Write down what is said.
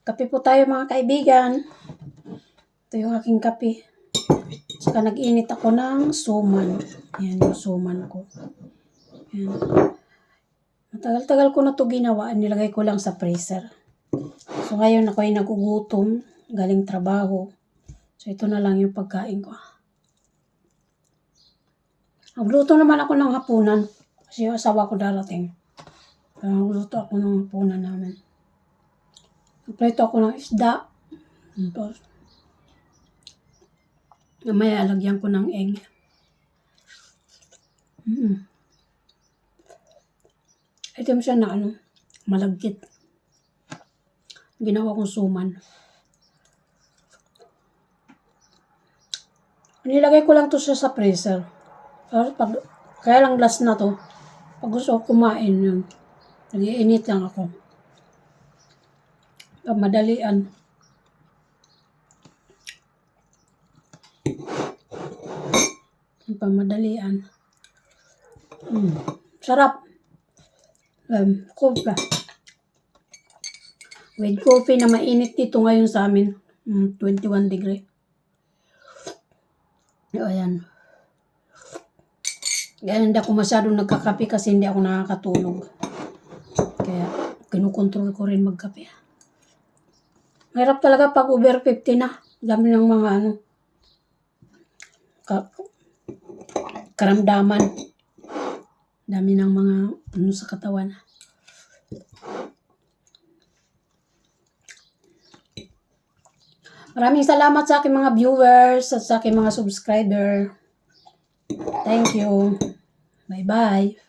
Kape po tayo mga kaibigan. Ito yung aking kape. Saka nag-init ako ng suman. Ayan yung suman ko. Ayan. Matagal-tagal ko na ito ginawa. Nilagay ko lang sa freezer. So ngayon ako ay nagugutom. Galing trabaho. So ito na lang yung pagkain ko. Nagluto naman ako ng hapunan. Kasi yung asawa ko darating. Nagluto ako ng hapunan namin. Nagprito ako ng isda. Tapos, mamaya lagyan ko ng egg. Ito yung siya na malagkit. Ginawa kong suman. Nilagay ko lang to siya sa freezer. Kaya lang last na to. Pag gusto ko kumain yun, nag-iinit lang ako. Pamadalian. Pamadalian. Sarap. Coffee. With coffee na mainit dito ngayon sa amin. 21 degree. Ayan. Kaya hindi ako masyadong nagkakape kasi hindi ako nakakatulog. Kaya kinukontrol ko rin magkape. Mahirap talaga pag over 50 na. Dami ng mga karamdaman. Dami ng mga sa katawan. Maraming salamat sa aking mga viewers at sa aking mga subscriber. Thank you. Bye-bye.